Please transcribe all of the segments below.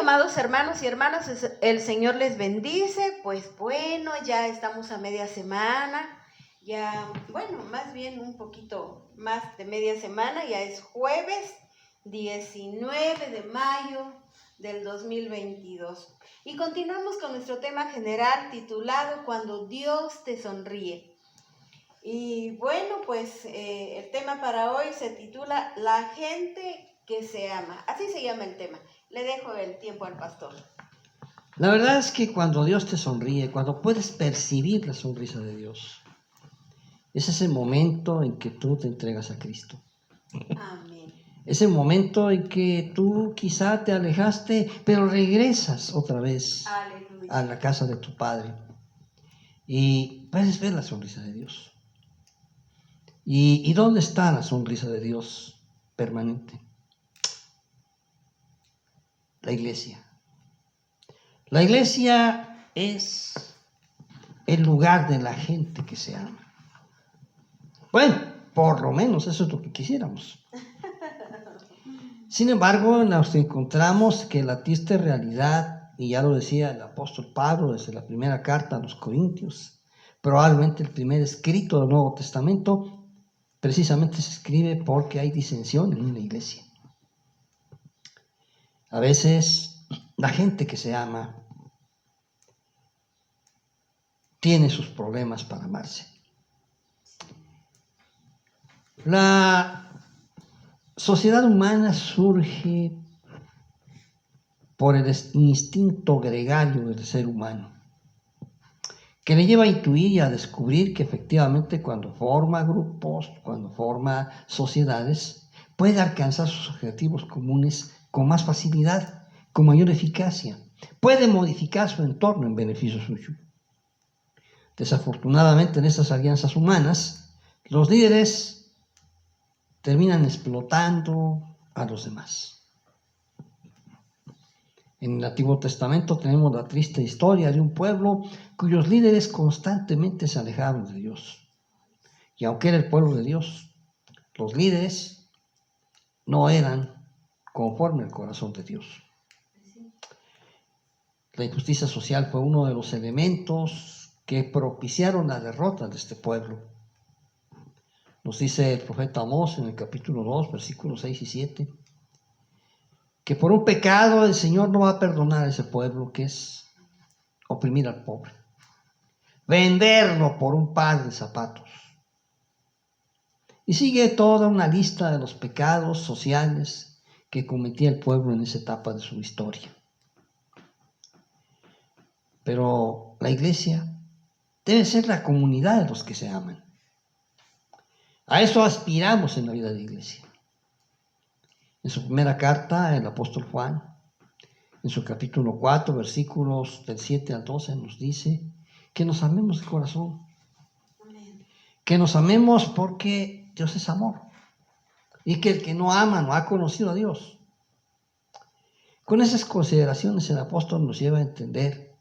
amados hermanos y hermanas, el Señor les bendice. Pues bueno, ya estamos a media semana, ya, bueno, más bien un poquito más de media semana, ya es jueves 19 de mayo del 2022. Y continuamos con nuestro tema general titulado Cuando Dios te sonríe. Y bueno, pues el tema para hoy se titula La gente que se ama. Así se llama el tema. Le dejo el tiempo al pastor. La verdad es que cuando Dios te sonríe, cuando puedes percibir la sonrisa de Dios, es ese momento en que tú te entregas a Cristo. Amén. Ese momento en que tú quizá te alejaste, pero regresas otra vez Aleluya. a la casa de tu Padre y puedes ver la sonrisa de Dios. ¿Y dónde está la sonrisa de Dios permanente? La iglesia. La iglesia es el lugar de la gente que se ama. Bueno, por lo menos eso es lo que quisiéramos. Sin embargo, nos encontramos que la triste realidad, y ya lo decía el apóstol Pablo desde la primera carta a los Corintios, probablemente el primer escrito del Nuevo Testamento, precisamente se escribe porque hay disensión en una iglesia. A veces la gente que se ama tiene sus problemas para amarse. La sociedad humana surge por el instinto gregario del ser humano, que le lleva a intuir y a descubrir que efectivamente cuando forma grupos, cuando forma sociedades, puede alcanzar sus objetivos comunes con más facilidad, con mayor eficacia, puede modificar su entorno en beneficio suyo. Desafortunadamente en estas alianzas humanas, los líderes terminan explotando a los demás. En el Antiguo Testamento tenemos la triste historia de un pueblo cuyos líderes constantemente se alejaron de Dios. Y aunque era el pueblo de Dios, los líderes no eran conforme al corazón de Dios. La injusticia social fue uno de los elementos que propiciaron la derrota de este pueblo. Nos dice el profeta Amós en el capítulo 2, versículos 6 y 7, que por un pecado el Señor no va a perdonar a ese pueblo, que es oprimir al pobre, venderlo por un par de zapatos. Y sigue toda una lista de los pecados sociales que cometía el pueblo en esa etapa de su historia. Pero la iglesia debe ser la comunidad de los que se aman. A eso aspiramos en la vida de iglesia. En su primera carta, el apóstol Juan, en su capítulo 4, versículos del 7 al 12, nos dice que nos amemos de corazón. Amén. Que nos amemos porque Dios es amor. Y que el que no ama no ha conocido a Dios. Con esas consideraciones el apóstol nos lleva a entender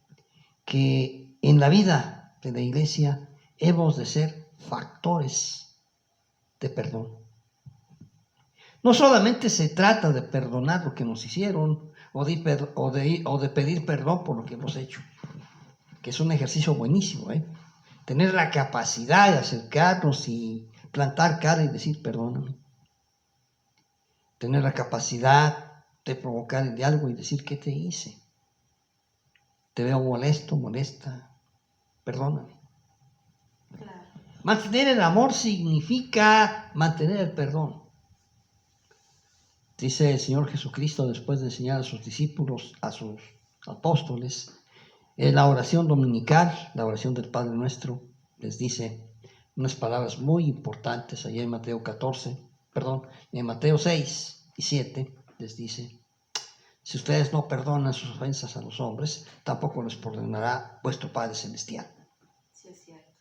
que en la vida de la iglesia hemos de ser factores de perdón. No solamente se trata de perdonar lo que nos hicieron o de pedir perdón por lo que hemos hecho, que es un ejercicio buenísimo, tener la capacidad de acercarnos y plantar cara y decir perdóname. Tener la capacidad de provocar el diálogo y decir ¿qué te hice? Te veo molesto, molesta, perdóname. Claro. Mantener el amor significa mantener el perdón. Dice el Señor Jesucristo después de enseñar a sus discípulos, a sus apóstoles, en la oración dominical, la oración del Padre Nuestro, les dice unas palabras muy importantes allá en Mateo 6 y 7, les dice: si ustedes no perdonan sus ofensas a los hombres, tampoco les perdonará vuestro Padre Celestial. Sí, es cierto.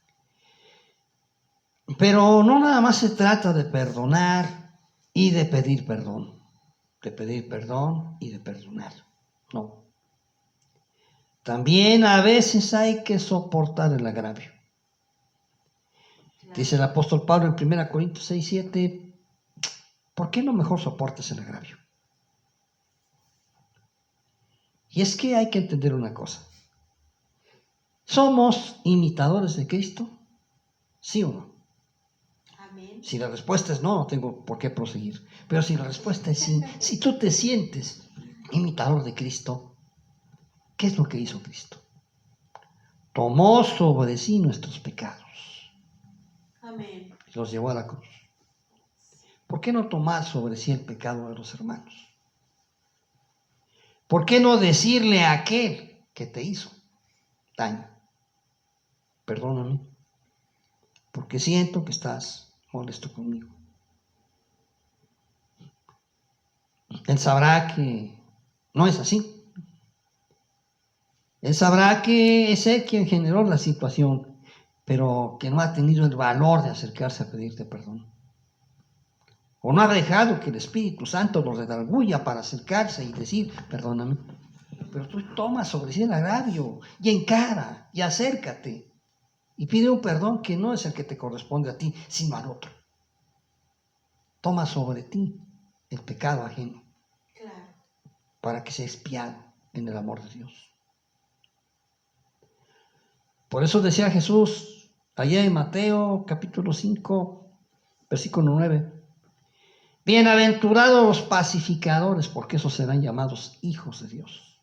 Pero no nada más se trata de perdonar y de pedir perdón. De pedir perdón y de perdonar. No. También a veces hay que soportar el agravio. Claro. Dice el apóstol Pablo en 1 Corintios 6, 7, ¿por qué no mejor soportas el agravio? Y es que hay que entender una cosa. ¿Somos imitadores de Cristo? ¿Sí o no? Amén. Si la respuesta es no, no tengo por qué proseguir. Pero si la respuesta es sí, si tú te sientes imitador de Cristo, ¿qué es lo que hizo Cristo? Tomó sobre sí nuestros pecados. Amén. Y los llevó a la cruz. ¿Por qué no tomar sobre sí el pecado de los hermanos? ¿Por qué no decirle a aquel que te hizo daño? Perdóname, porque siento que estás molesto conmigo. Él sabrá que no es así. Él sabrá que es él quien generó la situación, pero que no ha tenido el valor de acercarse a pedirte perdón. O no ha dejado que el Espíritu Santo lo redarguya para acercarse y decir, perdóname. Pero tú tomas sobre sí el agravio y encara y acércate y pide un perdón que no es el que te corresponde a ti, sino al otro. Toma sobre ti el pecado ajeno. Claro. Para que sea expiado en el amor de Dios. Por eso decía Jesús allá en Mateo capítulo 5, versículo 9, bienaventurados los pacificadores, porque esos serán llamados hijos de Dios.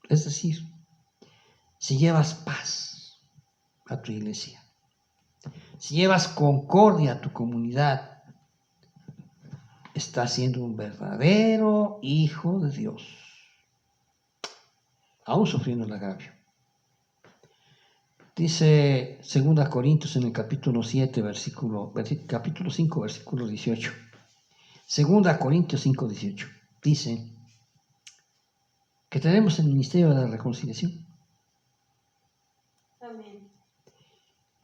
Es decir, si llevas paz a tu iglesia, si llevas concordia a tu comunidad, estás siendo un verdadero hijo de Dios, aún sufriendo el agravio. Dice 2 Corintios en el capítulo 7, capítulo 5, versículo 18. 2 Corintios 5, 18. Dice que tenemos el ministerio de la reconciliación. Amén.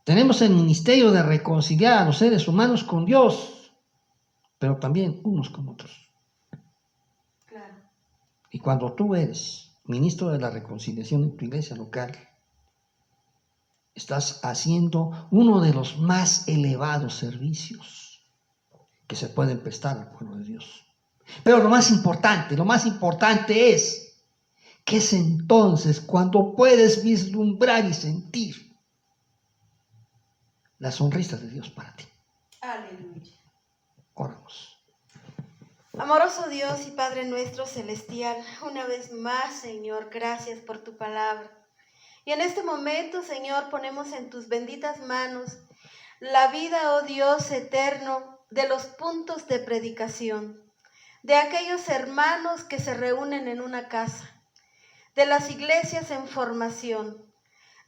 Tenemos el ministerio de reconciliar a los seres humanos con Dios, pero también unos con otros. Claro. Y cuando tú eres ministro de la reconciliación en tu iglesia local, estás haciendo uno de los más elevados servicios que se pueden prestar al pueblo de Dios. Pero lo más importante es que es entonces cuando puedes vislumbrar y sentir la sonrisa de Dios para ti. Aleluya. Oramos. Amoroso Dios y Padre nuestro celestial, una vez más, Señor, gracias por tu palabra. Y en este momento, Señor, ponemos en tus benditas manos la vida, oh Dios eterno, de los puntos de predicación, de aquellos hermanos que se reúnen en una casa, de las iglesias en formación,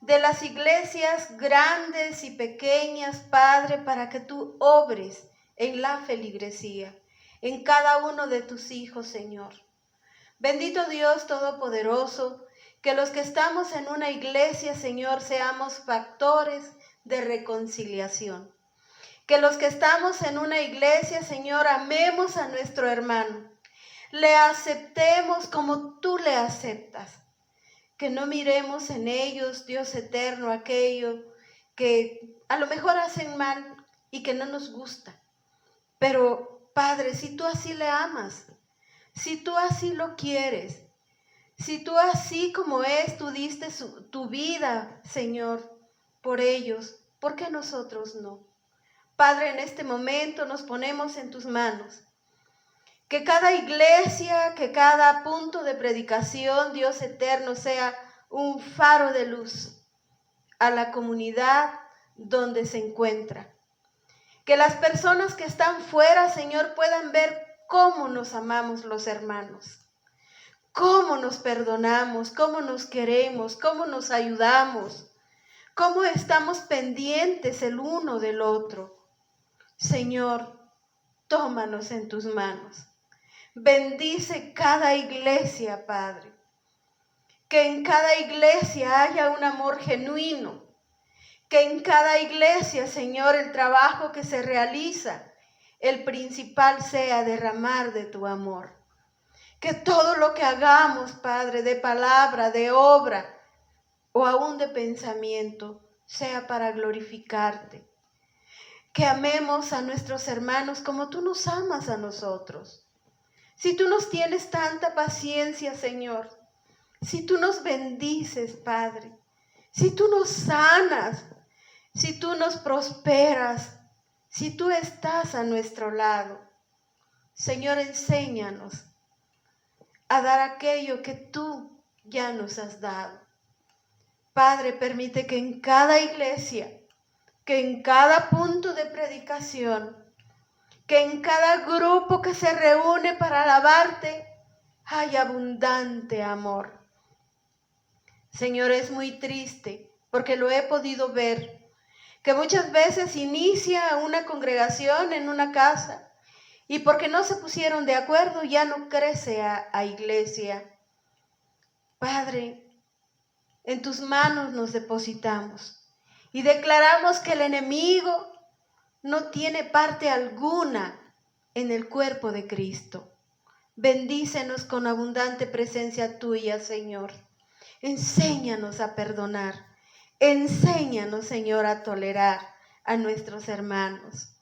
de las iglesias grandes y pequeñas, Padre, para que tú obres en la feligresía, en cada uno de tus hijos, Señor. Bendito Dios Todopoderoso, que los que estamos en una iglesia, Señor, seamos factores de reconciliación. Que los que estamos en una iglesia, Señor, amemos a nuestro hermano. Le aceptemos como tú le aceptas. Que no miremos en ellos, Dios eterno, aquello que a lo mejor hacen mal y que no nos gusta. Pero, Padre, si tú así le amas, si tú así lo quieres, si tú así como es, tú diste tu vida, Señor, por ellos, ¿por qué nosotros no? Padre, en este momento nos ponemos en tus manos. Que cada iglesia, que cada punto de predicación, Dios eterno, sea un faro de luz a la comunidad donde se encuentra. Que las personas que están fuera, Señor, puedan ver cómo nos amamos los hermanos, cómo nos perdonamos, cómo nos queremos, cómo nos ayudamos, cómo estamos pendientes el uno del otro. Señor, tómanos en tus manos. Bendice cada iglesia, Padre. Que en cada iglesia haya un amor genuino. Que en cada iglesia, Señor, el trabajo que se realiza, el principal sea derramar de tu amor. Que todo lo que hagamos, Padre, de palabra, de obra o aún de pensamiento, sea para glorificarte. Que amemos a nuestros hermanos como tú nos amas a nosotros. Si tú nos tienes tanta paciencia, Señor, si tú nos bendices, Padre, si tú nos sanas, si tú nos prosperas, si tú estás a nuestro lado. Señor, enséñanos a dar aquello que tú ya nos has dado. Padre, permite que en cada iglesia, que en cada punto de predicación, que en cada grupo que se reúne para alabarte, haya abundante amor. Señor, es muy triste porque lo he podido ver, que muchas veces inicia una congregación en una casa y porque no se pusieron de acuerdo ya no crece a iglesia. Padre, en tus manos nos depositamos y declaramos que el enemigo no tiene parte alguna en el cuerpo de Cristo. Bendícenos con abundante presencia tuya, Señor. Enséñanos a perdonar. Enséñanos, Señor, a tolerar a nuestros hermanos.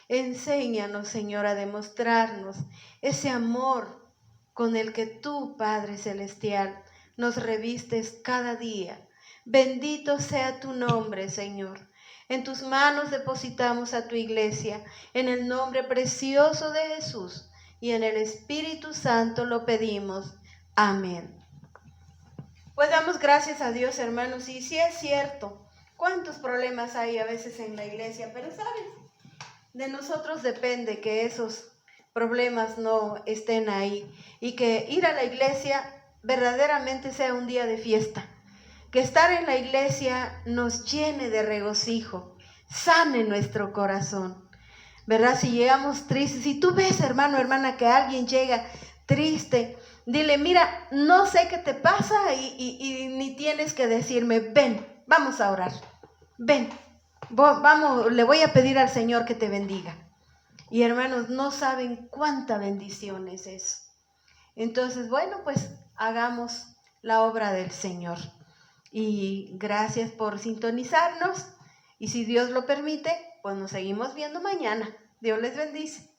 Enséñanos, Señor, a demostrarnos ese amor con el que tú, Padre Celestial, nos revistes cada día. Bendito sea tu nombre, Señor. En tus manos depositamos a tu iglesia, en el nombre precioso de Jesús y en el Espíritu Santo lo pedimos. Amén. Pues damos gracias a Dios, hermanos, y sí es cierto, cuántos problemas hay a veces en la iglesia, pero ¿sabes? De nosotros depende que esos problemas no estén ahí y que ir a la iglesia verdaderamente sea un día de fiesta. Que estar en la iglesia nos llene de regocijo, sane nuestro corazón, ¿verdad? Si llegamos tristes, si tú ves, hermano, hermana, que alguien llega triste, dile, mira, no sé qué te pasa y ni tienes que decirme, ven, vamos a orar, ven, vamos, le voy a pedir al Señor que te bendiga. Y hermanos, no saben cuánta bendición es eso. Entonces, bueno, pues hagamos la obra del Señor. Y gracias por sintonizarnos. Y si Dios lo permite, pues nos seguimos viendo mañana. Dios les bendice.